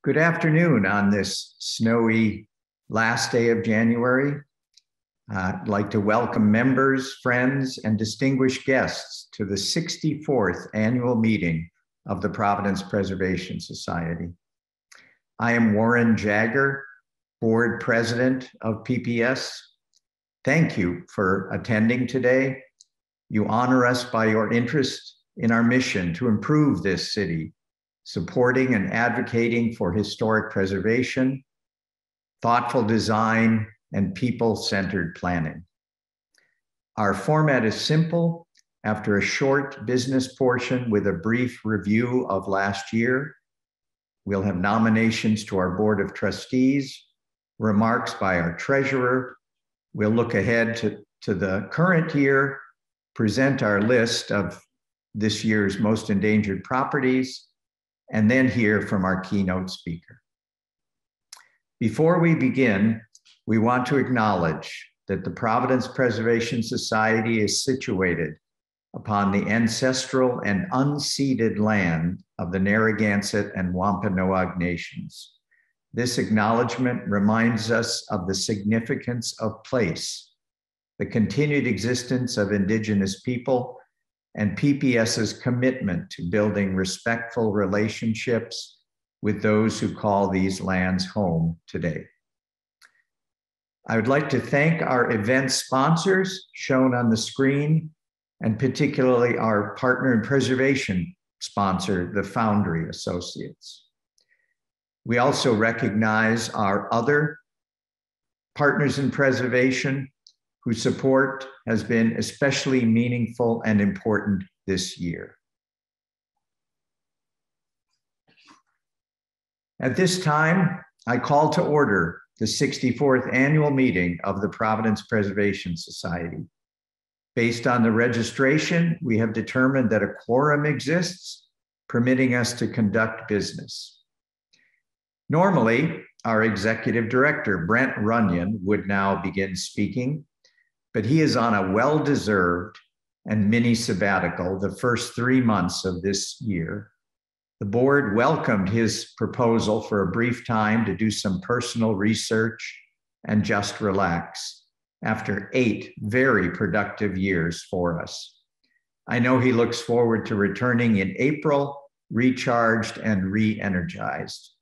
Good afternoon on this snowy last day of January. I'd like to welcome members, friends, and distinguished guests to the 64th annual meeting of the Providence Preservation Society. I am Warren Jagger, Board President of PPS. Thank you for attending today. You honor us by your interest in our mission to improve this city, supporting and advocating for historic preservation, thoughtful design, and people-centered planning. Our format is simple. After a short business portion with a brief review of last year, we'll have nominations to our Board of Trustees, remarks by our treasurer. We'll look ahead to the current year, present our list of this year's most endangered properties, and then hear from our keynote speaker. Before we begin, we want to acknowledge that the Providence Preservation Society is situated upon the ancestral and unceded land of the Narragansett and Wampanoag nations. This acknowledgement reminds us of the significance of place, the continued existence of Indigenous people, and PPS's commitment to building respectful relationships with those who call these lands home today. I would like to thank our event sponsors shown on the screen, and particularly our partner in preservation sponsor, the Foundry Associates. We also recognize our other partners in preservation whose support has been especially meaningful and important this year. At this time, I call to order the 64th annual meeting of the Providence Preservation Society. Based on the registration, we have determined that a quorum exists, permitting us to conduct business. Normally, our executive director, Brent Runyon, would now begin speaking, but he is on a well-deserved and mini sabbatical the first 3 months of this year. The board welcomed his proposal for a brief time to do some personal research and just relax after 8 very productive years for us. I know he looks forward to returning in April, recharged and re-energized.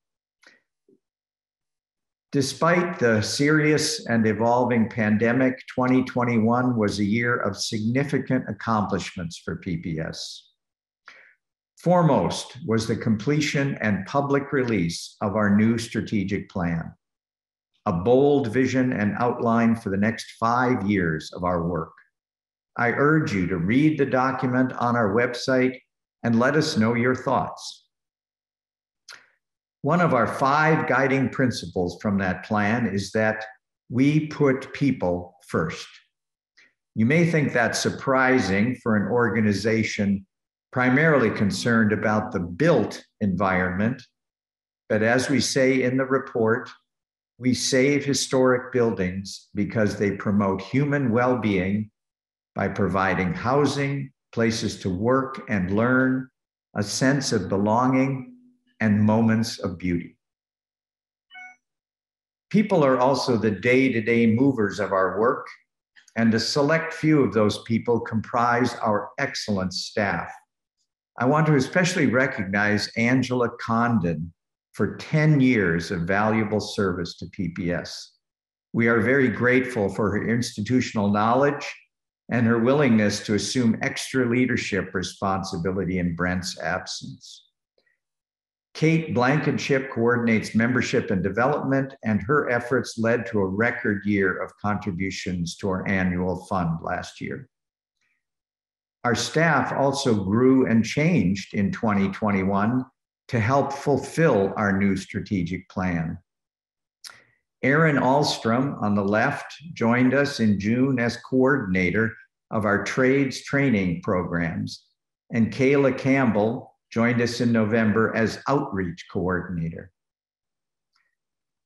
Despite the serious and evolving pandemic, 2021 was a year of significant accomplishments for PPS. Foremost was the completion and public release of our new strategic plan, a bold vision and outline for the next 5 years of our work. I urge you to read the document on our website and let us know your thoughts. One of our 5 guiding principles from that plan is that we put people first. You may think that's surprising for an organization primarily concerned about the built environment, but as we say in the report, we save historic buildings because they promote human well-being by providing housing, places to work and learn, a sense of belonging, and moments of beauty. People are also the day-to-day movers of our work, and a select few of those people comprise our excellent staff. I want to especially recognize Angela Condon for 10 years of valuable service to PPS. We are very grateful for her institutional knowledge and her willingness to assume extra leadership responsibility in Brent's absence. Kate Blankenship coordinates membership and development, and her efforts led to a record year of contributions to our annual fund last year. Our staff also grew and changed in 2021 to help fulfill our new strategic plan. Erin Ahlstrom on the left joined us in June as coordinator of our trades training programs, and Kayla Campbell joined us in November as outreach coordinator.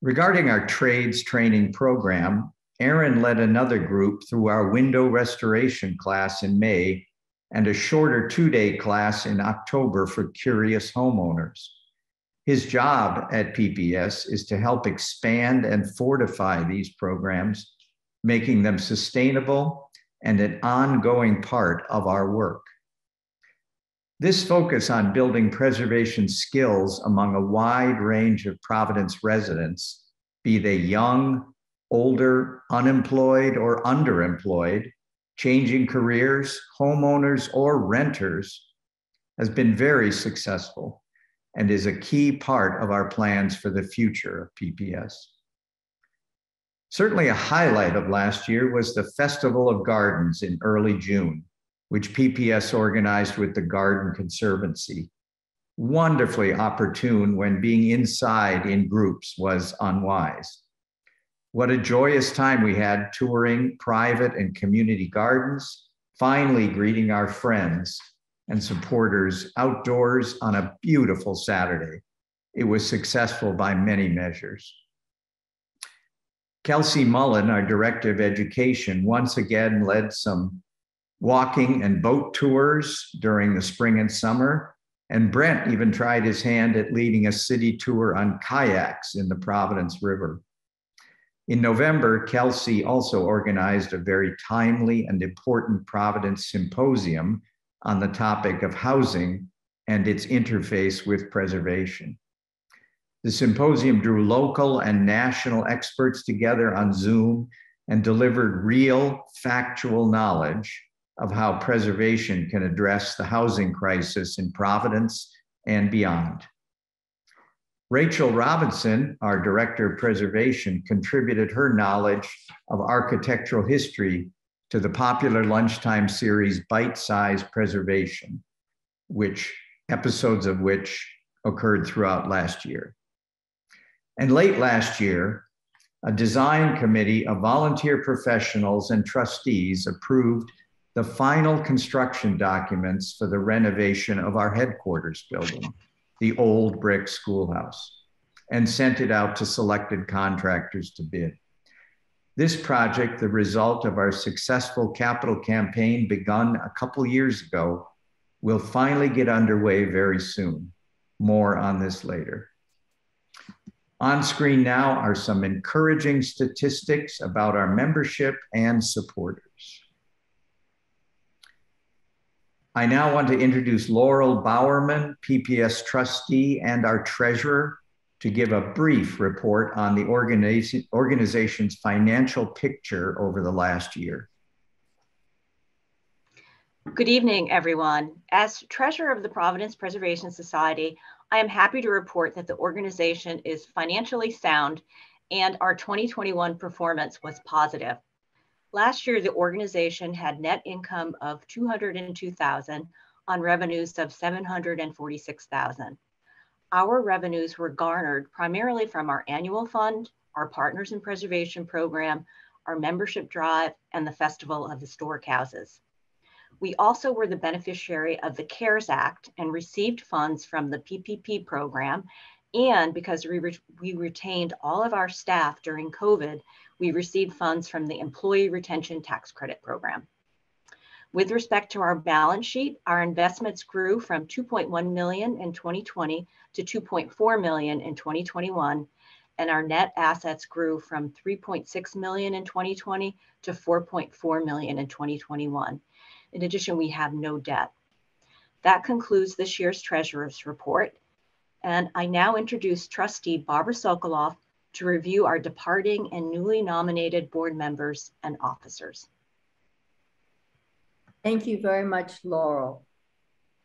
Regarding our trades training program, Erin led another group through our window restoration class in May and a shorter 2-day class in October for curious homeowners. His job at PPS is to help expand and fortify these programs, making them sustainable and an ongoing part of our work. This focus on building preservation skills among a wide range of Providence residents, be they young, older, unemployed, or underemployed, changing careers, homeowners, or renters, has been very successful and is a key part of our plans for the future of PPS. Certainly a highlight of last year was the Festival of Gardens in early June, which PPS organized with the Garden Conservancy. Wonderfully opportune when being inside in groups was unwise. What a joyous time we had touring private and community gardens, finally greeting our friends and supporters outdoors on a beautiful Saturday. It was successful by many measures. Kelsey Mullen, our Director of Education, once again led some walking and boat tours during the spring and summer, and Brent even tried his hand at leading a city tour on kayaks in the Providence River. In November, Kelsey also organized a very timely and important Providence symposium on the topic of housing and its interface with preservation. The symposium drew local and national experts together on Zoom and delivered real, factual knowledge of how preservation can address the housing crisis in Providence and beyond. Rachel Robinson, our Director of Preservation, contributed her knowledge of architectural history to the popular lunchtime series Bite-Sized Preservation, episodes of which occurred throughout last year. And late last year, a design committee of volunteer professionals and trustees approved the final construction documents for the renovation of our headquarters building, the old brick schoolhouse, and sent it out to selected contractors to bid. This project, the result of our successful capital campaign begun a couple years ago, will finally get underway very soon. More on this later. On screen now are some encouraging statistics about our membership and supporters. I now want to introduce Laurel Bowerman, PPS trustee and our treasurer, to give a brief report on the organization's financial picture over the last year. Good evening, everyone. As treasurer of the Providence Preservation Society, I am happy to report that the organization is financially sound and our 2021 performance was positive. Last year, the organization had net income of $202,000 on revenues of $746,000. Our revenues were garnered primarily from our annual fund, our Partners in Preservation program, our membership drive, and the Festival of Historic Houses. We also were the beneficiary of the CARES Act and received funds from the PPP program. And because we retained all of our staff during COVID, we received funds from the Employee Retention Tax Credit program. With respect to our balance sheet, our investments grew from $2.1 million in 2020 to $2.4 million in 2021, and our net assets grew from $3.6 million in 2020 to $4.4 million in 2021. In addition, we have no debt. That concludes this year's treasurer's report. And I now introduce trustee Barbara Sokoloff to review our departing and newly nominated board members and officers. Thank you very much, Laurel.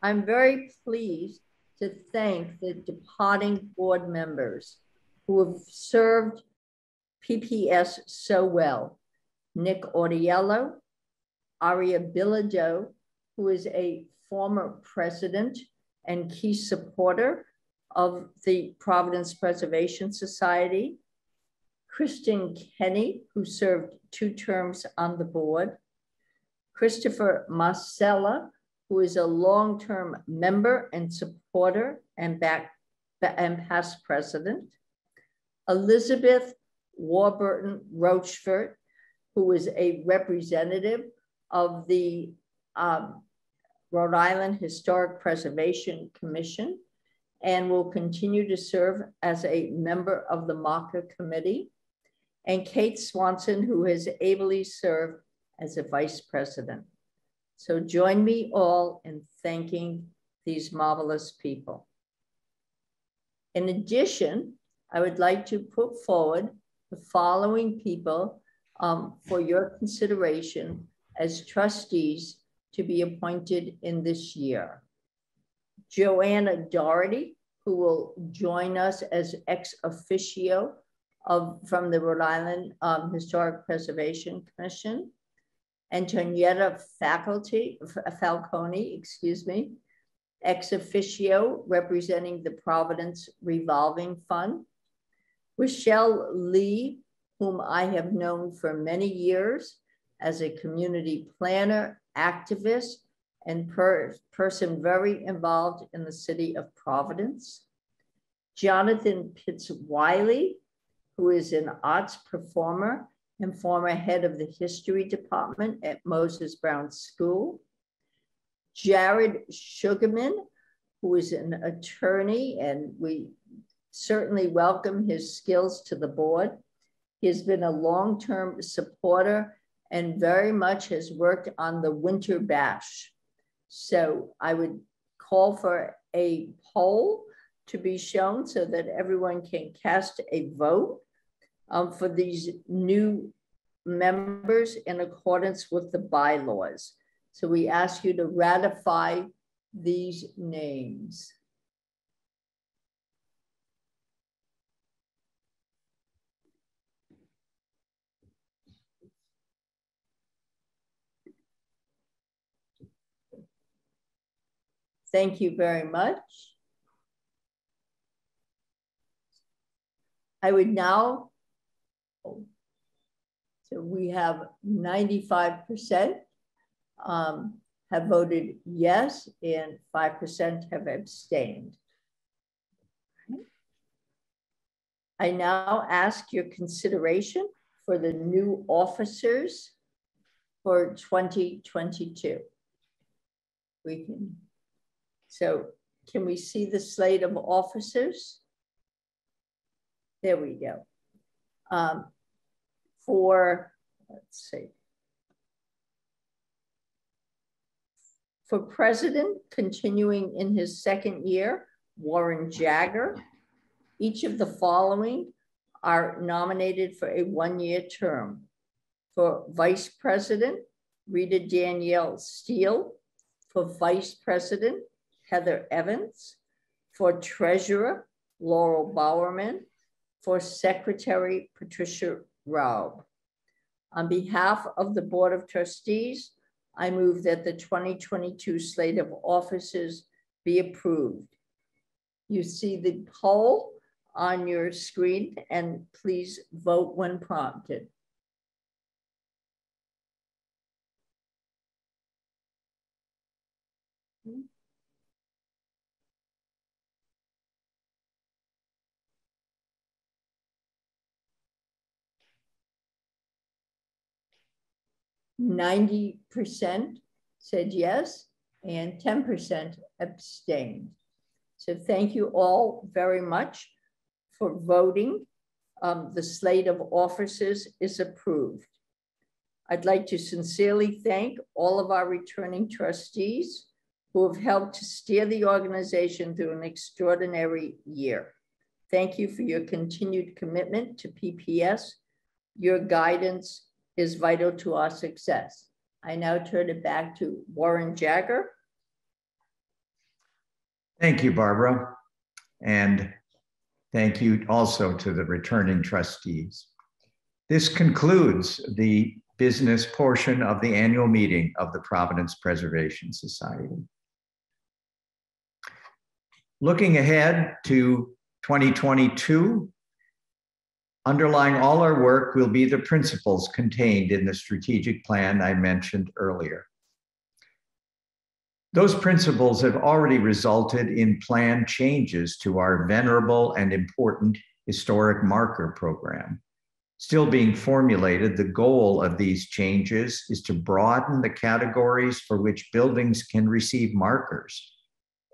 I'm very pleased to thank the departing board members who have served PPS so well. Nick Ortiello, Aria Bilodeau, who is a former president and key supporter of the Providence Preservation Society, Kristen Kenny, who served 2 terms on the board, Christopher Marcella, who is a long-term member and supporter and past president, Elizabeth Warburton Rochford, who is a representative of the Rhode Island Historic Preservation Commission and will continue to serve as a member of the MACA committee, and Kate Swanson, who has ably served as a vice president. So join me all in thanking these marvelous people. In addition, I would like to put forward the following people for your consideration as trustees to be appointed in this year. Joanna Doherty, who will join us as ex officio from the Rhode Island Historic Preservation Commission. Antonietta Falcone, ex officio representing the Providence Revolving Fund. Rochelle Lee, whom I have known for many years as a community planner, activist, and person very involved in the city of Providence. Jonathan Pitts-Wiley, who is an arts performer and former head of the history department at Moses Brown School. Jared Sugarman, who is an attorney, and we certainly welcome his skills to the board. He has been a long-term supporter and very much has worked on the Winter Bash. So I would call for a poll to be shown so that everyone can cast a vote for these new members in accordance with the bylaws. So we ask you to ratify these names. Thank you very much. I would now, so we have 95% have voted yes and 5% have abstained. I now ask your consideration for the new officers for 2022. So can we see the slate of officers? There we go. Let's see. For president, continuing in his second year, Warren Jagger. Each of the following are nominated for a one-year term. For vice president, Rita Danielle Steele. For vice president, Heather Evans. For treasurer, Laurel Bowerman. For secretary, Patricia Raub. On behalf of the Board of Trustees, I move that the 2022 slate of officers be approved. You see the poll on your screen, and please vote when prompted. %90 said yes, and 10% abstained. So thank you all very much for voting. The slate of officers is approved. I'd like to sincerely thank all of our returning trustees who have helped to steer the organization through an extraordinary year. Thank you for your continued commitment to PPS. Your guidance is vital to our success. I now turn it back to Warren Jagger. Thank you, Barbara. And thank you also to the returning trustees. This concludes the business portion of the annual meeting of the Providence Preservation Society. Looking ahead to 2022, underlying all our work will be the principles contained in the strategic plan I mentioned earlier. Those principles have already resulted in planned changes to our venerable and important historic marker program. Still being formulated, the goal of these changes is to broaden the categories for which buildings can receive markers,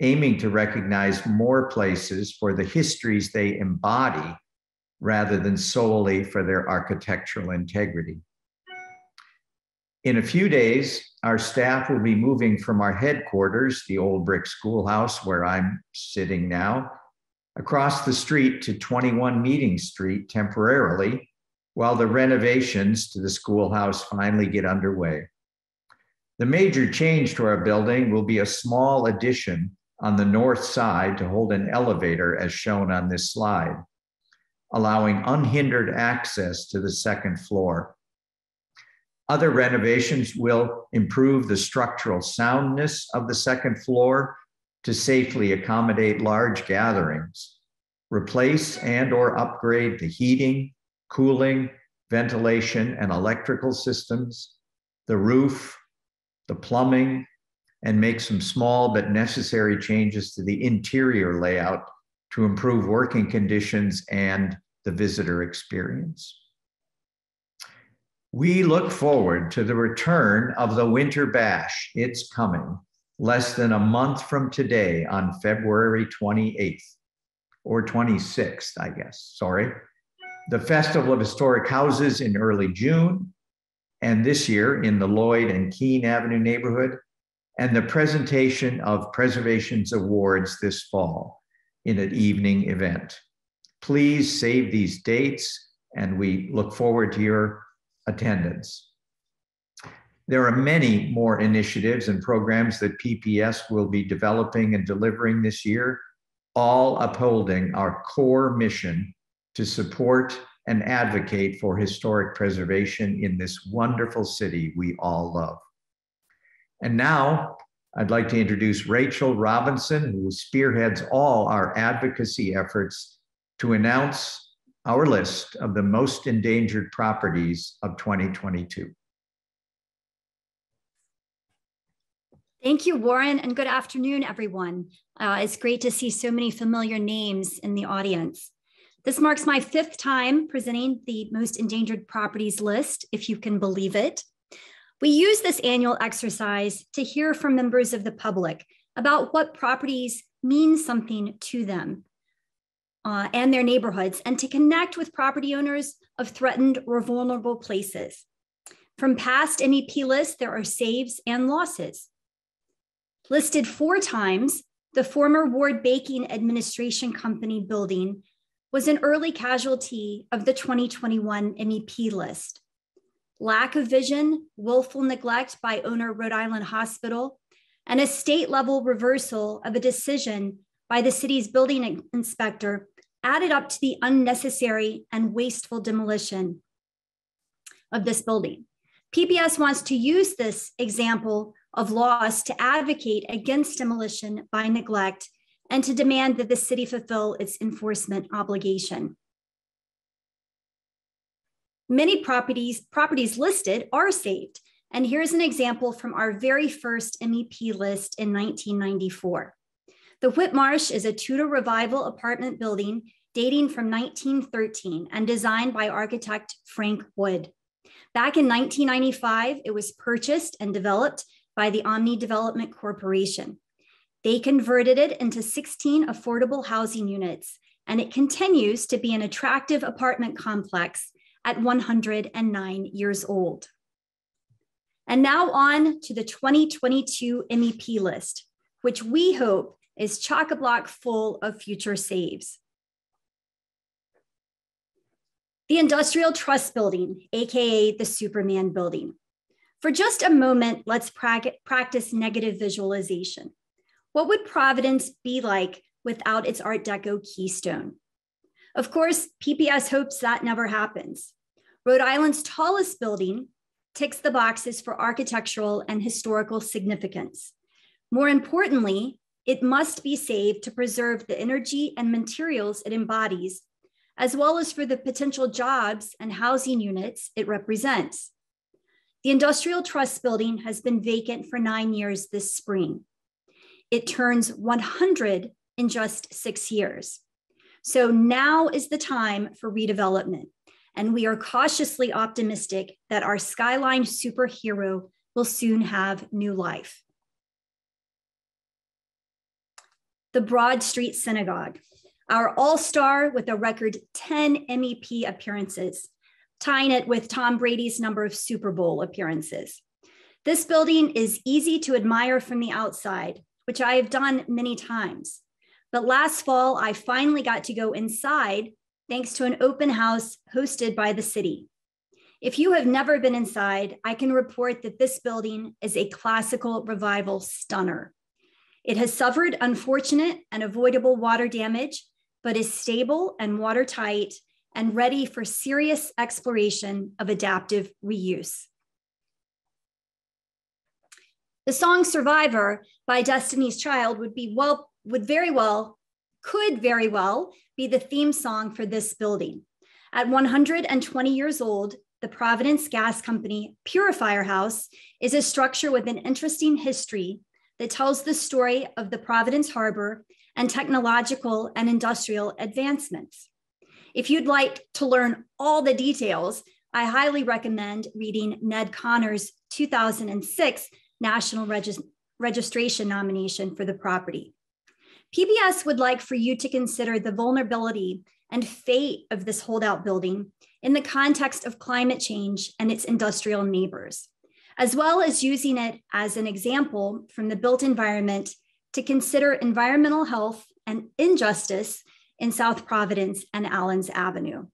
aiming to recognize more places for the histories they embody rather than solely for their architectural integrity. In a few days, our staff will be moving from our headquarters, the old brick schoolhouse where I'm sitting now, across the street to 21 Meeting Street temporarily, while the renovations to the schoolhouse finally get underway. The major change to our building will be a small addition on the north side to hold an elevator as shown on this slide, allowing unhindered access to the second floor. Other renovations will improve the structural soundness of the second floor to safely accommodate large gatherings, replace and/or upgrade the heating, cooling, ventilation, and electrical systems, the roof, the plumbing, and make some small but necessary changes to the interior layout to improve working conditions and the visitor experience. We look forward to the return of the Winter Bash. It's coming less than a month from today on February 28th, or 26th, I guess, sorry. The Festival of Historic Houses in early June, and this year in the Lloyd and Keene Avenue neighborhood, and the presentation of Preservation's Awards this fall in an evening event. Please save these dates, and we look forward to your attendance. There are many more initiatives and programs that PPS will be developing and delivering this year, all upholding our core mission to support and advocate for historic preservation in this wonderful city we all love. And now I'd like to introduce Rachel Robinson, who spearheads all our advocacy efforts to announce our list of the most endangered properties of 2022. Thank you, Warren, and good afternoon, everyone. It's great to see so many familiar names in the audience. This marks my 5th time presenting the most endangered properties list, if you can believe it. We use this annual exercise to hear from members of the public about what properties mean something to them and their neighborhoods, and to connect with property owners of threatened or vulnerable places. From past MEP lists, there are saves and losses. Listed 4 times, the former Ward Baking Administration Company building was an early casualty of the 2021 MEP list. Lack of vision, willful neglect by owner Rhode Island Hospital, and a state-level reversal of a decision by the city's building inspector added up to the unnecessary and wasteful demolition of this building. PPS wants to use this example of loss to advocate against demolition by neglect and to demand that the city fulfill its enforcement obligation. Many properties listed are saved, and here's an example from our very first MEP list in 1994. The Whitmarsh is a Tudor Revival apartment building dating from 1913 and designed by architect Frank Wood. Back in 1995, it was purchased and developed by the Omni Development Corporation. They converted it into 16 affordable housing units, and it continues to be an attractive apartment complex at 109 years old. And now on to the 2022 MEP list, which we hope is chock-a-block full of future saves. The Industrial Trust Building, AKA the Superman Building. For just a moment, let's practice negative visualization. What would Providence be like without its Art Deco keystone? Of course, PPS hopes that never happens. Rhode Island's tallest building ticks the boxes for architectural and historical significance. More importantly, it must be saved to preserve the energy and materials it embodies, as well as for the potential jobs and housing units it represents. The Industrial Trust Building has been vacant for 9 years this spring. It turns 100 in just 6 years. So now is the time for redevelopment, and we are cautiously optimistic that our skyline superhero will soon have new life. the Broad Street Synagogue, our all-star with a record 10 MEP appearances, tying it with Tom Brady's number of Super Bowl appearances. This building is easy to admire from the outside, which I have done many times. But last fall, I finally got to go inside thanks to an open house hosted by the city. If you have never been inside, I can report that this building is a classical revival stunner. It has suffered unfortunate and avoidable water damage, but is stable and watertight and ready for serious exploration of adaptive reuse. The song Survivor by Destiny's Child could very well be the theme song for this building. At 120 years old, the Providence Gas Company Purifier House is a structure with an interesting history that tells the story of the Providence Harbor and technological and industrial advancements. If you'd like to learn all the details, I highly recommend reading Ned Connor's 2006 National Registration nomination for the property. PBS would like for you to consider the vulnerability and fate of this holdout building in the context of climate change and its industrial neighbors, as well as using it as an example from the built environment to consider environmental health and injustice in South Providence and Allens Avenue.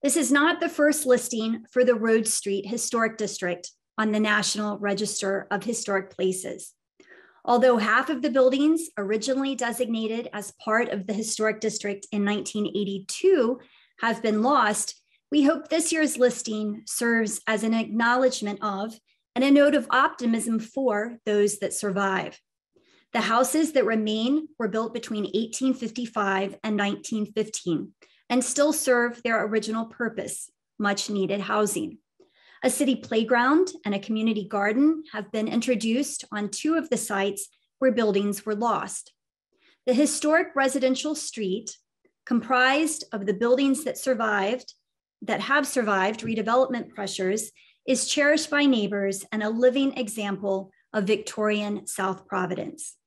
This is not the first listing for the Rhodes Street Historic District on the National Register of Historic Places. Although half of the buildings originally designated as part of the historic district in 1982 have been lost, we hope this year's listing serves as an acknowledgement of and a note of optimism for those that survive. The houses that remain were built between 1855 and 1915 and still serve their original purpose, much needed housing. A city playground and a community garden have been introduced on 2 of the sites where buildings were lost. The historic residential street, comprised of the buildings that have survived redevelopment pressures, is cherished by neighbors and a living example of Victorian South Providence.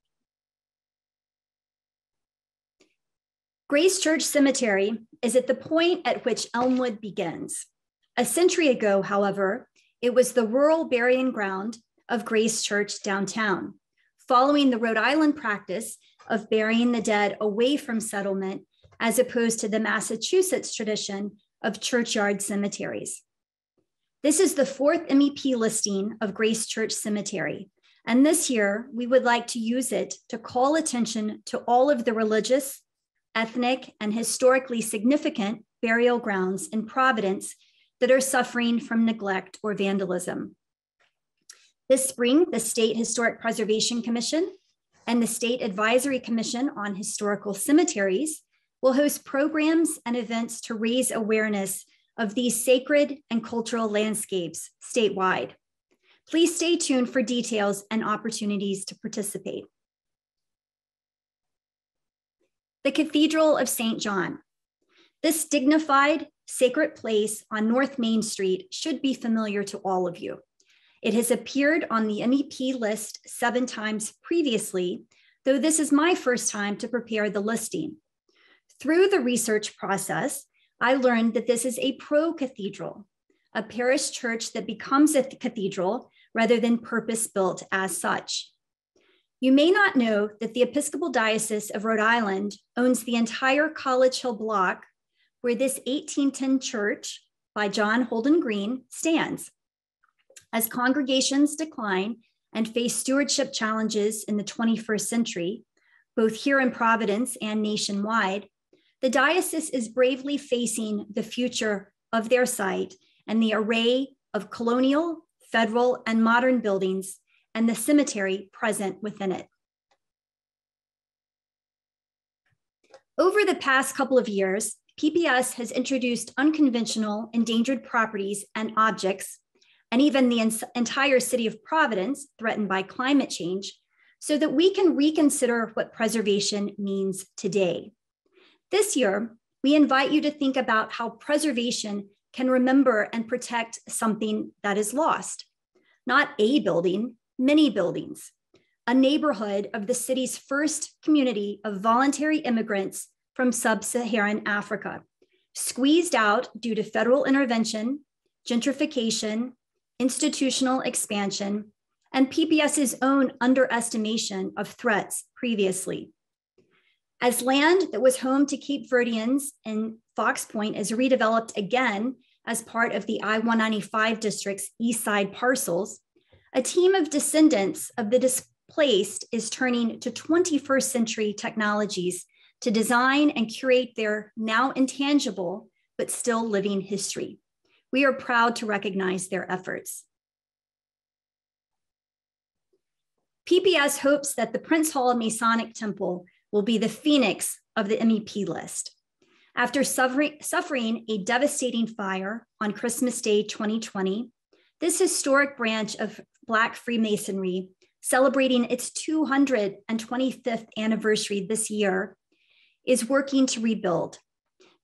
Grace Church Cemetery is at the point at which Elmwood begins. A century ago, however, it was the rural burying ground of Grace Church downtown, following the Rhode Island practice of burying the dead away from settlement, as opposed to the Massachusetts tradition of churchyard cemeteries. This is the 4th MEP listing of Grace Church Cemetery, and this year we would like to use it to call attention to all of the religious, ethnic, and historically significant burial grounds in Providence that are suffering from neglect or vandalism. This spring, the State Historic Preservation Commission and the State Advisory Commission on Historical Cemeteries will host programs and events to raise awareness of these sacred and cultural landscapes statewide. Please stay tuned for details and opportunities to participate. The Cathedral of St. John. This dignified, sacred place on North Main Street should be familiar to all of you. It has appeared on the MEP list 7 times previously, though this is my first time to prepare the listing. Through the research process, I learned that this is a pro-cathedral, a parish church that becomes a cathedral rather than purpose-built as such. You may not know that the Episcopal Diocese of Rhode Island owns the entire College Hill block where this 1810 church by John Holden Green stands. As congregations decline and face stewardship challenges in the 21st century, both here in Providence and nationwide, the diocese is bravely facing the future of their site and the array of colonial, federal, and modern buildings and the cemetery present within it. Over the past couple of years, PPS has introduced unconventional endangered properties and objects, and even the entire city of Providence threatened by climate change, so that we can reconsider what preservation means today. This year, we invite you to think about how preservation can remember and protect something that is lost. Not a building, many buildings. a neighborhood of the city's first community of voluntary immigrants from sub-Saharan Africa, squeezed out due to federal intervention, gentrification, institutional expansion, and PPS's own underestimation of threats previously. As land that was home to Cape Verdeans and Fox Point is redeveloped again as part of the I-195 district's east side parcels, a team of descendants of the displaced is turning to 21st century technologies to design and curate their now intangible but still living history. We are proud to recognize their efforts. PPS hopes that the Prince Hall Masonic Temple will be the phoenix of the MEP list. After suffering a devastating fire on Christmas Day 2020, this historic branch of Black Freemasonry, celebrating its 225th anniversary this year, is working to rebuild.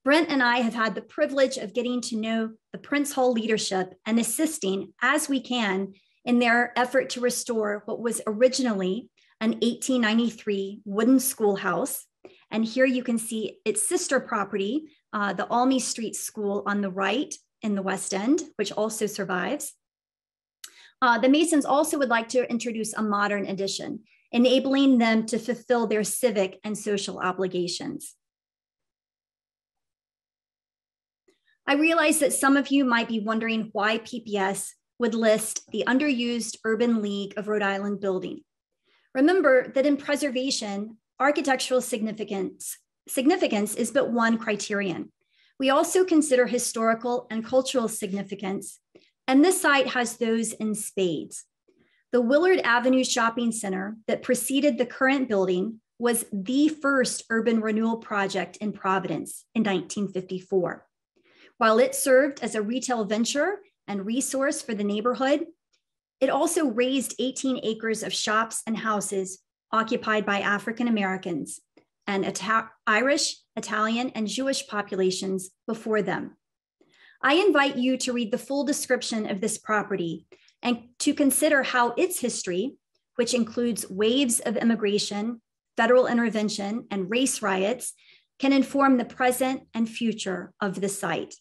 Brent and I have had the privilege of getting to know the Prince Hall leadership and assisting as we can in their effort to restore what was originally an 1893 wooden schoolhouse. And here you can see its sister property, the Almy Street School on the right in the West End, which also survives. The Masons also would like to introduce a modern addition, enabling them to fulfill their civic and social obligations. I realize that some of you might be wondering why PPS would list the underused Urban League of Rhode Island building. Remember that in preservation, architectural significance is but one criterion. We also consider historical and cultural significance, and this site has those in spades. The Willard Avenue Shopping Center that preceded the current building was the first urban renewal project in Providence in 1954. While it served as a retail venture and resource for the neighborhood, it also raised 18 acres of shops and houses occupied by African Americans and Irish, Italian, and Jewish populations before them. I invite you to read the full description of this property and to consider how its history, which includes waves of immigration, federal intervention, and race riots, can inform the present and future of the site.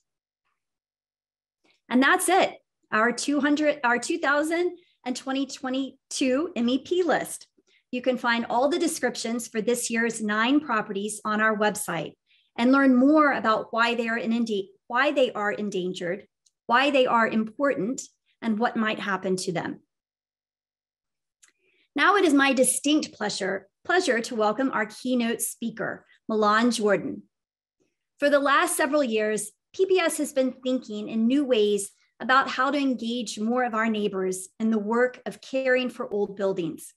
And that's it, our 2022 MEP list. You can find all the descriptions for this year's 9 properties on our website and learn more about why they are endangered, why they are important, and what might happen to them. Now it is my distinct pleasure to welcome our keynote speaker, Milan Jordan. For the last several years, PPS has been thinking in new ways about how to engage more of our neighbors in the work of caring for old buildings.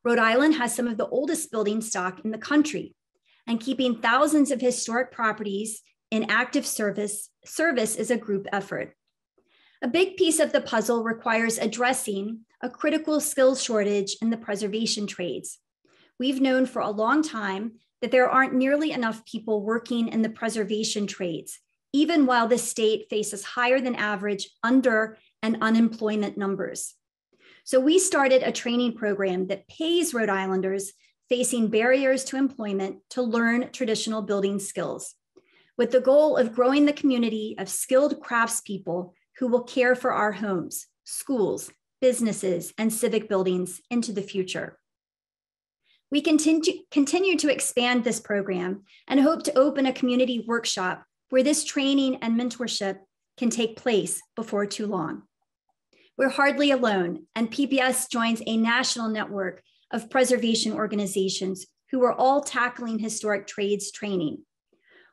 Rhode Island has some of the oldest building stock in the country, and keeping thousands of historic properties in active service is a group effort. A big piece of the puzzle requires addressing a critical skills shortage in the preservation trades. We've known for a long time that there aren't nearly enough people working in the preservation trades, even while the state faces higher than average under and unemployment numbers. So we started a training program that pays Rhode Islanders facing barriers to employment to learn traditional building skills, with the goal of growing the community of skilled craftspeople who will care for our homes, schools, businesses, and civic buildings into the future. We continue to expand this program and hope to open a community workshop where this training and mentorship can take place before too long. We're hardly alone, and PPS joins a national network of preservation organizations who are all tackling historic trades training.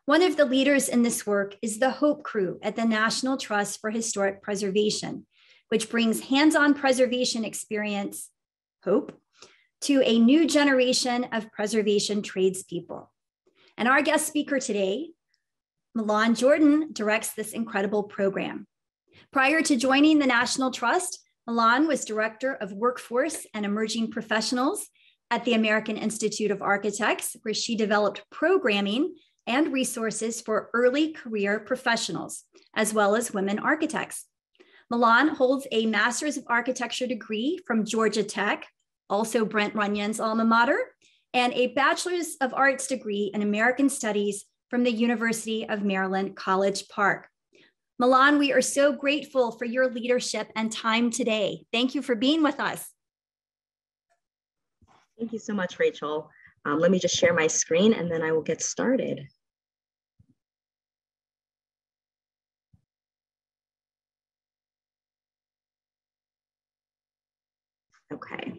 One of the leaders in this work is the HOPE crew at the National Trust for Historic Preservation, which brings hands-on preservation experience, HOPE, to a new generation of preservation tradespeople. And our guest speaker today, Milan Jordan, directs this incredible program. Prior to joining the National Trust, Milan was Director of Workforce and Emerging Professionals at the American Institute of Architects, where she developed programming and resources for early career professionals, as well as women architects. Milan holds a Master's of Architecture degree from Georgia Tech, also Brent Runyon's alma mater, and a Bachelor's of Arts degree in American Studies from the University of Maryland, College Park. Milan, we are so grateful for your leadership and time today. Thank you for being with us. Thank you so much, Rachel. Let me just share my screen and then I will get started. Okay.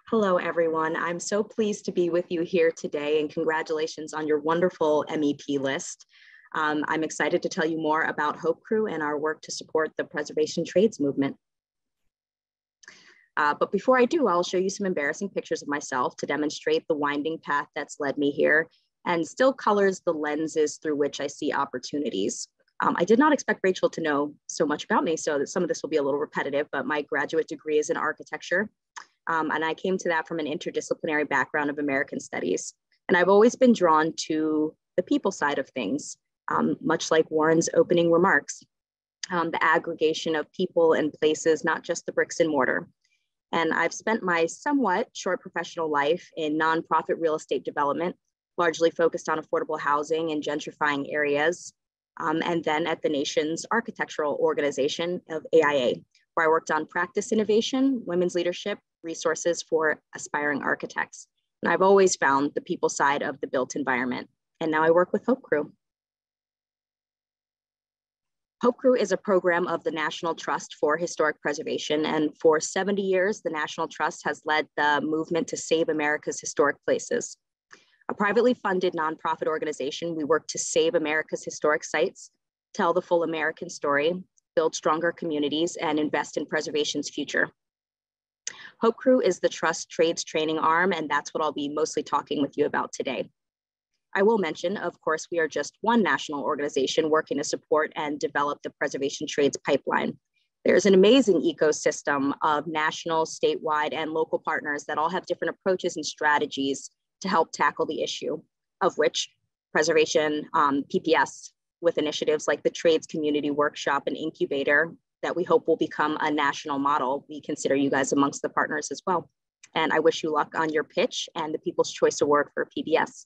Hello, everyone. I'm so pleased to be with you here today, and congratulations on your wonderful MEP list. I'm excited to tell you more about Hope Crew and our work to support the preservation trades movement. But before I do, I'll show you some embarrassing pictures of myself to demonstrate the winding path that's led me here and still colors the lenses through which I see opportunities. I did not expect Rachel to know so much about me, so that some of this will be a little repetitive, but my graduate degree is in architecture. And I came to that from an interdisciplinary background of American studies. And I've always been drawn to the people side of things, much like Warren's opening remarks, the aggregation of people and places, not just the bricks and mortar. And I've spent my somewhat short professional life in nonprofit real estate development, largely focused on affordable housing and gentrifying areas, and then at the nation's architectural organization of AIA, where I worked on practice innovation, women's leadership, resources for aspiring architects. And I've always found the people side of the built environment. And now I work with Hope Crew. Hope Crew is a program of the National Trust for Historic Preservation. And for 70 years, the National Trust has led the movement to save America's historic places. A privately funded nonprofit organization, we work to save America's historic sites, tell the full American story, build stronger communities, and invest in preservation's future. Hope Crew is the Trust Trades training arm, and that's what I'll be mostly talking with you about today. I will mention, of course, we are just one national organization working to support and develop the preservation trades pipeline. There's an amazing ecosystem of national, statewide, and local partners that all have different approaches and strategies to help tackle the issue, of which preservation PPS, with initiatives like the Trades Community Workshop and Incubator that we hope will become a national model. We consider you guys amongst the partners as well. And I wish you luck on your pitch and the People's Choice Award for PBS.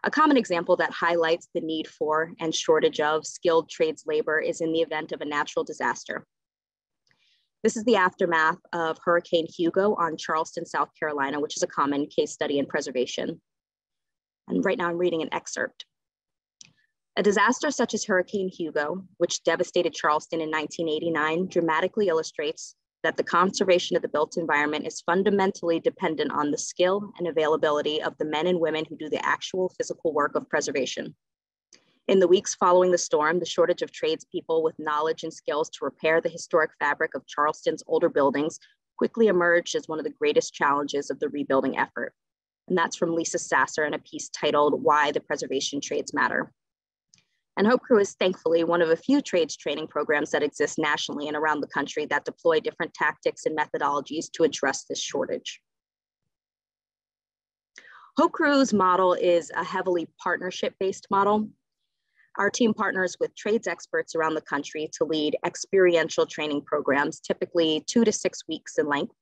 A common example that highlights the need for and shortage of skilled trades labor is in the event of a natural disaster. This is the aftermath of Hurricane Hugo on Charleston, South Carolina, which is a common case study in preservation. And right now I'm reading an excerpt. A disaster such as Hurricane Hugo, which devastated Charleston in 1989, dramatically illustrates that the conservation of the built environment is fundamentally dependent on the skill and availability of the men and women who do the actual physical work of preservation. In the weeks following the storm, the shortage of tradespeople with knowledge and skills to repair the historic fabric of Charleston's older buildings quickly emerged as one of the greatest challenges of the rebuilding effort. And that's from Lisa Sasser in a piece titled "Why the Preservation Trades Matter." And Hope Crew is thankfully one of a few trades training programs that exist nationally and around the country that deploy different tactics and methodologies to address this shortage. Hope Crew's model is a heavily partnership-based model. Our team partners with trades experts around the country to lead experiential training programs, typically 2 to 6 weeks in length,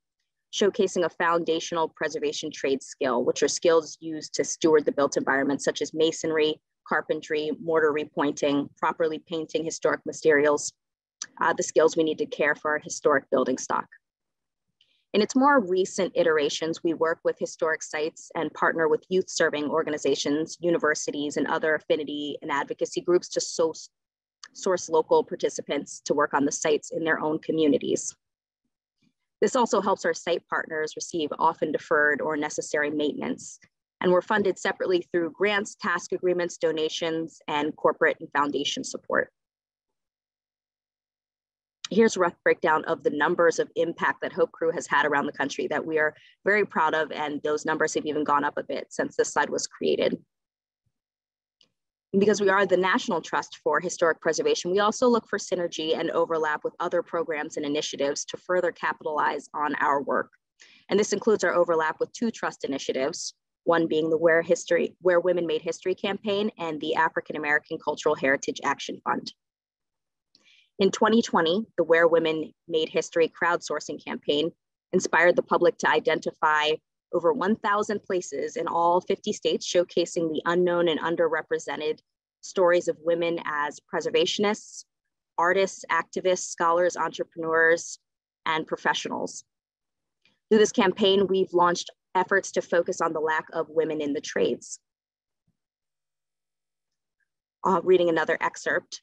showcasing a foundational preservation trade skill, which are skills used to steward the built environment, such as masonry, carpentry, mortar repointing, properly painting historic materials, the skills we need to care for our historic building stock. In its more recent iterations, we work with historic sites and partner with youth serving organizations, universities, and other affinity and advocacy groups to source local participants to work on the sites in their own communities. This also helps our site partners receive often deferred or necessary maintenance. And we're funded separately through grants, task agreements, donations, and corporate and foundation support. Here's a rough breakdown of the numbers of impact that Hope Crew has had around the country that we are very proud of, and those numbers have even gone up a bit since this slide was created. And because we are the National Trust for Historic Preservation, we also look for synergy and overlap with other programs and initiatives to further capitalize on our work. And this includes our overlap with 2 trust initiatives, one being the Where Women Made History campaign and the African American Cultural Heritage Action Fund. In 2020, the Where Women Made History crowdsourcing campaign inspired the public to identify over 1,000 places in all 50 states, showcasing the unknown and underrepresented stories of women as preservationists, artists, activists, scholars, entrepreneurs, and professionals. Through this campaign, we've launched efforts to focus on the lack of women in the trades. Reading another excerpt.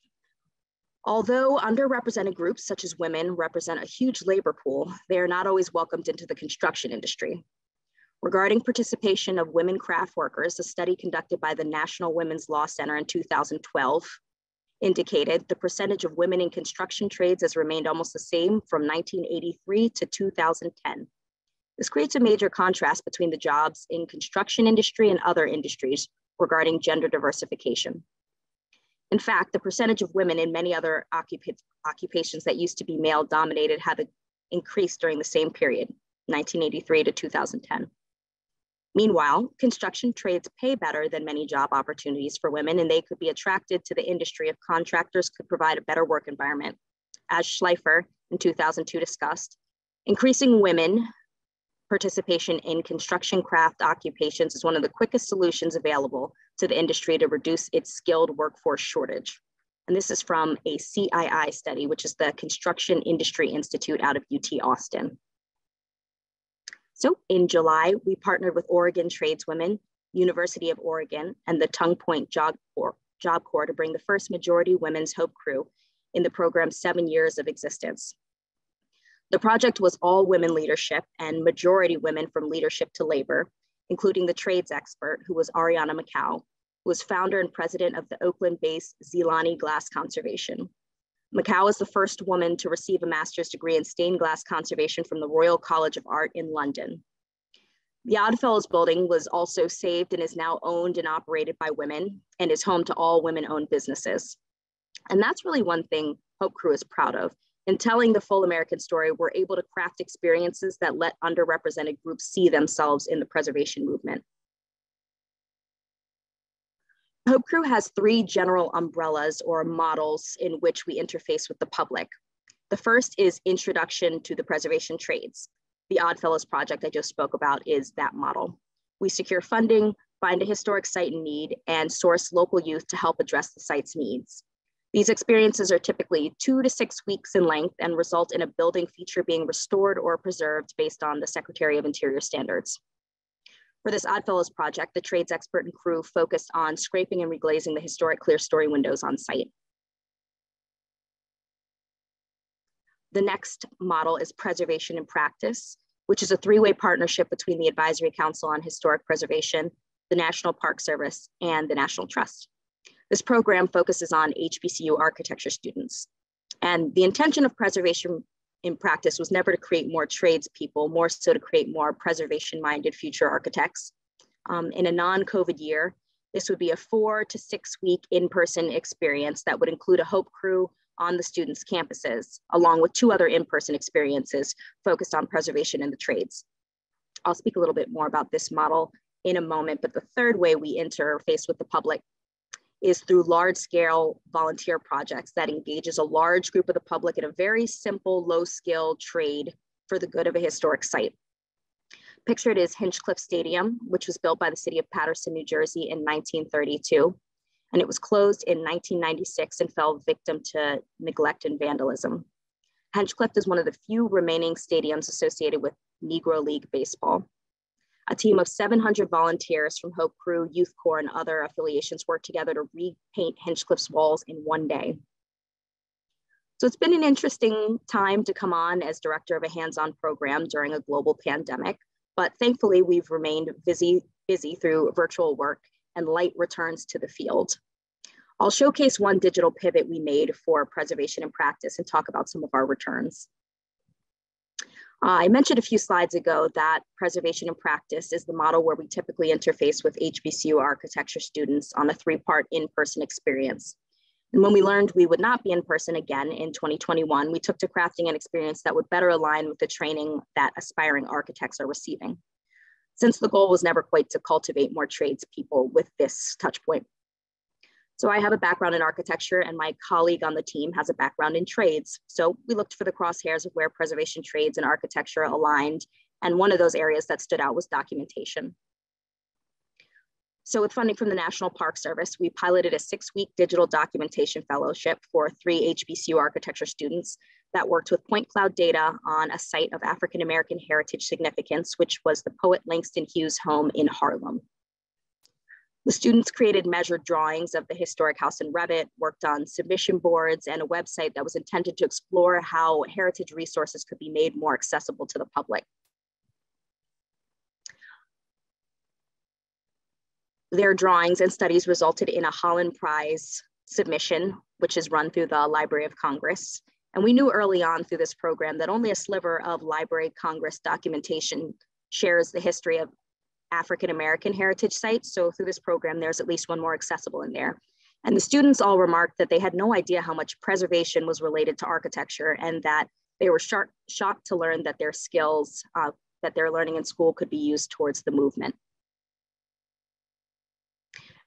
Although underrepresented groups such as women represent a huge labor pool, they are not always welcomed into the construction industry. Regarding participation of women craft workers, a study conducted by the National Women's Law Center in 2012 indicated the percentage of women in construction trades has remained almost the same from 1983 to 2010. This creates a major contrast between the jobs in construction industry and other industries regarding gender diversification. In fact, the percentage of women in many other occupations that used to be male dominated have increased during the same period, 1983 to 2010. Meanwhile, construction trades pay better than many job opportunities for women, and they could be attracted to the industry if contractors could provide a better work environment. As Schleifer in 2002 discussed, increasing women participation in construction craft occupations is one of the quickest solutions available to the industry to reduce its skilled workforce shortage. And this is from a CII study, which is the Construction Industry Institute out of UT Austin. So in July, we partnered with Oregon tradeswomen, University of Oregon, and the Tongue Point Job Corps to bring the first majority women's Hope Crew in the program's 7 years of existence. The project was all women leadership and majority women from leadership to labor, including the trades expert, who was Ariana McCow, who was founder and president of the Oakland-based Zilani Glass Conservation. McCow is the first woman to receive a master's degree in stained glass conservation from the Royal College of Art in London. The Oddfellows building was also saved and is now owned and operated by women and is home to all women-owned businesses. And that's really one thing Hope Crew is proud of. In telling the full American story, we're able to craft experiences that let underrepresented groups see themselves in the preservation movement. Hope Crew has 3 general umbrellas or models in which we interface with the public. The first is Introduction to the Preservation Trades. The Oddfellows project I just spoke about is that model. We secure funding, find a historic site in need, and source local youth to help address the site's needs. These experiences are typically 2 to 6 weeks in length and result in a building feature being restored or preserved based on the Secretary of Interior standards. For this Oddfellows project, the trades expert and crew focused on scraping and reglazing the historic clear story windows on site. The next model is Preservation in Practice, which is a 3-way partnership between the Advisory Council on Historic Preservation, the National Park Service, and the National Trust. This program focuses on HBCU architecture students. And the intention of Preservation in Practice was never to create more tradespeople, more so to create more preservation-minded future architects. In a non-COVID year, this would be a 4 to 6 week in-person experience that would include a Hope Crew on the students' campuses, along with 2 other in-person experiences focused on preservation in the trades. I'll speak a little bit more about this model in a moment, but the third way we interface with the public is through large-scale volunteer projects that engages a large group of the public in a very simple, low-skill trade for the good of a historic site. Pictured is Hinchcliffe Stadium, which was built by the city of Paterson, New Jersey in 1932, and it was closed in 1996 and fell victim to neglect and vandalism. Hinchcliffe is one of the few remaining stadiums associated with Negro League baseball. A team of 700 volunteers from Hope Crew, Youth Corps, and other affiliations worked together to repaint Hinchcliffe's walls in 1 day. So it's been an interesting time to come on as director of a hands-on program during a global pandemic, but thankfully we've remained busy through virtual work and light returns to the field. I'll showcase one digital pivot we made for Preservation in Practice and talk about some of our returns. I mentioned a few slides ago that Preservation in Practice is the model where we typically interface with HBCU architecture students on a 3-part in-person experience. And when we learned we would not be in person again in 2021, we took to crafting an experience that would better align with the training that aspiring architects are receiving, since the goal was never quite to cultivate more tradespeople with this touch point. So I have a background in architecture and my colleague on the team has a background in trades. So we looked for the crosshairs of where preservation trades and architecture aligned. And one of those areas that stood out was documentation. So with funding from the National Park Service, we piloted a 6-week digital documentation fellowship for 3 HBCU architecture students that worked with point cloud data on a site of African-American heritage significance, which was the poet Langston Hughes' home in Harlem. The students created measured drawings of the historic house in Revit, worked on submission boards and a website that was intended to explore how heritage resources could be made more accessible to the public. Their drawings and studies resulted in a Holland Prize submission, which is run through the Library of Congress. And we knew early on through this program that only a sliver of Library of Congress documentation shares the history of African-American heritage sites. So through this program, there's at least one more accessible in there. And the students all remarked that they had no idea how much preservation was related to architecture and that they were shocked to learn that their skills that they're learning in school could be used towards the movement.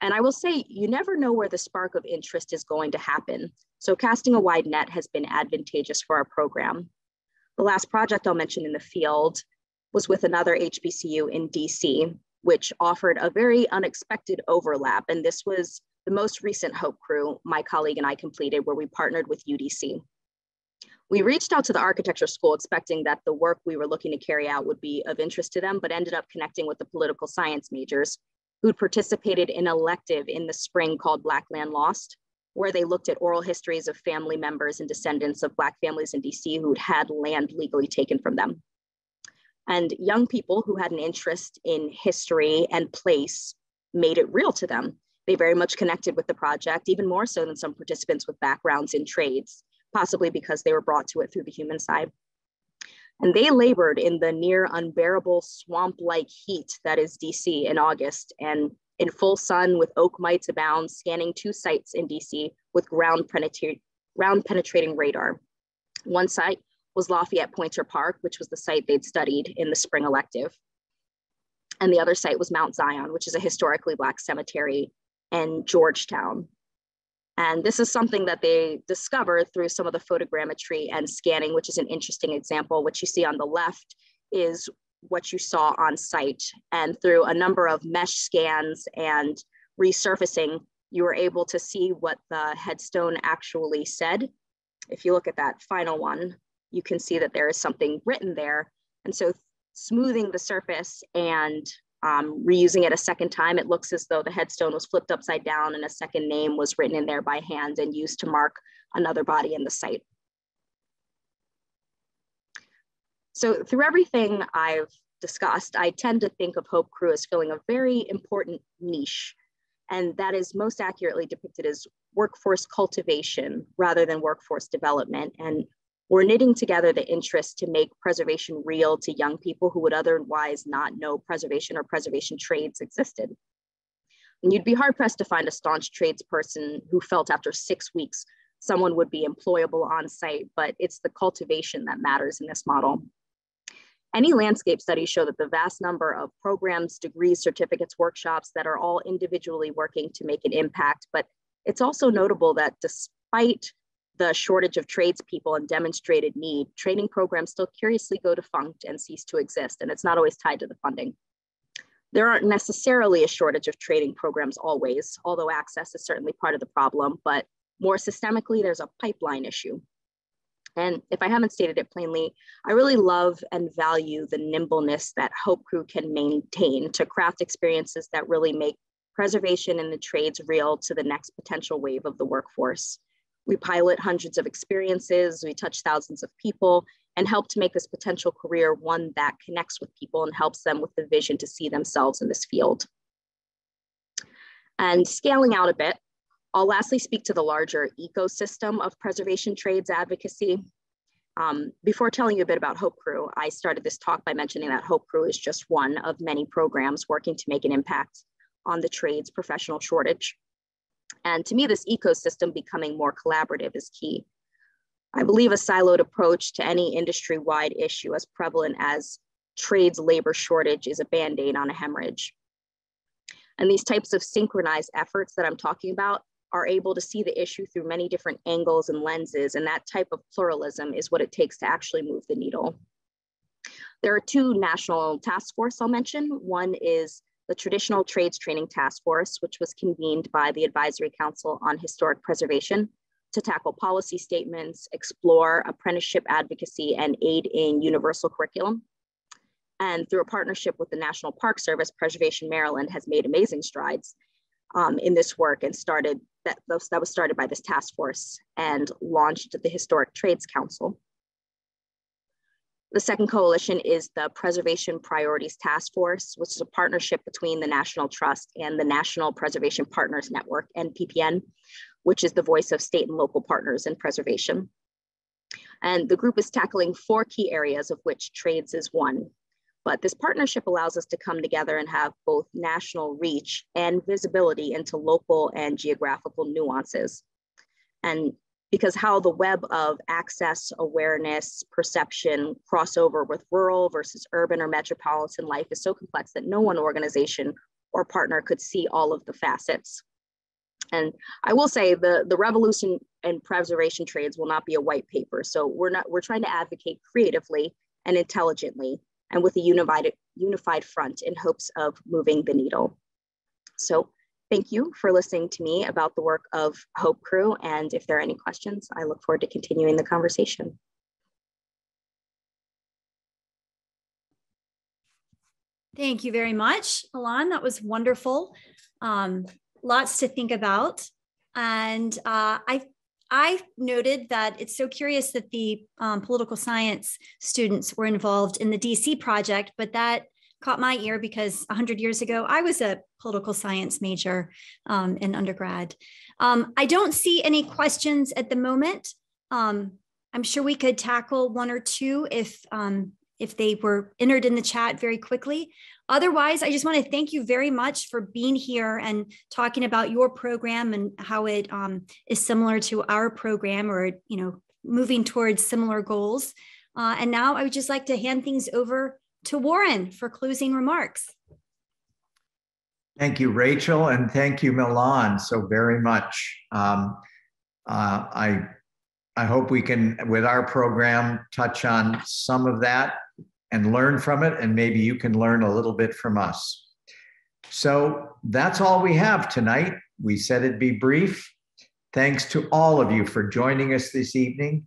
And I will say, you never know where the spark of interest is going to happen. So casting a wide net has been advantageous for our program. The last project I'll mention in the field was with another HBCU in DC, which offered a very unexpected overlap. And this was the most recent Hope Crew my colleague and I completed, where we partnered with UDC. We reached out to the architecture school expecting that the work we were looking to carry out would be of interest to them, but ended up connecting with the political science majors who'd participated in an elective in the spring called Black Land Lost, where they looked at oral histories of family members and descendants of Black families in DC who'd had land legally taken from them. And young people who had an interest in history and place made it real to them. They very much connected with the project, even more so than some participants with backgrounds in trades, possibly because they were brought to it through the human side. And they labored in the near unbearable swamp-like heat that is DC in August, and in full sun with oak mites abound, scanning 2 sites in DC with ground penetrating radar. One site was Lafayette Pointer Park, which was the site they'd studied in the spring elective. And the other site was Mount Zion, which is a historically Black cemetery in Georgetown. And this is something that they discovered through some of the photogrammetry and scanning, which is an interesting example. What you see on the left is what you saw on site. And through a number of mesh scans and resurfacing, you were able to see what the headstone actually said. If you look at that final one, you can see that there is something written there. And so smoothing the surface and reusing it a second time, it looks as though the headstone was flipped upside down and a second name was written in there by hand and used to mark another body in the site. So through everything I've discussed, I tend to think of Hope Crew as filling a very important niche, and that is most accurately depicted as workforce cultivation rather than workforce development. And we're knitting together the interest to make preservation real to young people who would otherwise not know preservation or preservation trades existed. And you'd be hard pressed to find a staunch tradesperson who felt after 6 weeks someone would be employable on site, but it's the cultivation that matters in this model. Any landscape studies show that the vast number of programs, degrees, certificates, workshops that are all individually working to make an impact, but it's also notable that despite the shortage of tradespeople and demonstrated need, training programs still curiously go defunct and cease to exist, and it's not always tied to the funding. There aren't necessarily a shortage of training programs always, although access is certainly part of the problem, but more systemically, there's a pipeline issue. And if I haven't stated it plainly, I really love and value the nimbleness that Hope Crew can maintain to craft experiences that really make preservation in the trades real to the next potential wave of the workforce. We pilot hundreds of experiences, we touch thousands of people, and help to make this potential career one that connects with people and helps them with the vision to see themselves in this field. And scaling out a bit, I'll lastly speak to the larger ecosystem of preservation trades advocacy. Before telling you a bit about Hope Crew, I started this talk by mentioning that Hope Crew is just one of many programs working to make an impact on the trades professional shortage. And to me, this ecosystem becoming more collaborative is key. I believe a siloed approach to any industry-wide issue as prevalent as trades labor shortage is a Band-Aid on a hemorrhage. And these types of synchronized efforts that I'm talking about are able to see the issue through many different angles and lenses, and that type of pluralism is what it takes to actually move the needle. There are two national task forces I'll mention. One is the Traditional Trades Training Task Force, which was convened by the Advisory Council on Historic Preservation to tackle policy statements, explore apprenticeship advocacy, and aid in universal curriculum. And through a partnership with the National Park Service, Preservation Maryland has made amazing strides in this work, and that was started by this task force and launched the Historic Trades Council. The second coalition is the Preservation Priorities Task Force, which is a partnership between the National Trust and the National Preservation Partners Network, NPPN, which is the voice of state and local partners in preservation. And the group is tackling 4 key areas, of which trades is one. But this partnership allows us to come together and have both national reach and visibility into local and geographical nuances. And because how the web of access, awareness, perception, crossover with rural versus urban or metropolitan life is so complex that no one organization or partner could see all of the facets. And I will say the revolution in preservation trades will not be a white paper. So we're trying to advocate creatively and intelligently and with a unified front in hopes of moving the needle. So thank you for listening to me about the work of Hope Crew. And if there are any questions, I look forward to continuing the conversation. Thank you very much, Alon. That was wonderful. Lots to think about. And I noted that it's so curious that the political science students were involved in the DC project, but that caught my ear because 100 years ago, I was a political science major in undergrad. I don't see any questions at the moment. I'm sure we could tackle one or two if they were entered in the chat very quickly. Otherwise, I just want to thank you very much for being here and talking about your program and how it is similar to our program, or moving towards similar goals. And now I would just like to hand things over to Warren for closing remarks. Thank you, Rachel, and thank you, Milan, so very much. I hope we can, with our program, touch on some of that and learn from it, and maybe you can learn a little bit from us. So that's all we have tonight. We said it'd be brief. Thanks to all of you for joining us this evening.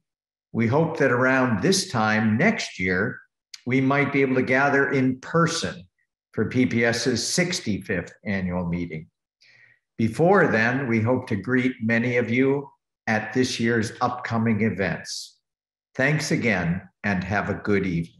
We hope that around this time next year, we might be able to gather in person for PPS's 65th annual meeting. Before then, we hope to greet many of you at this year's upcoming events. Thanks again, and have a good evening.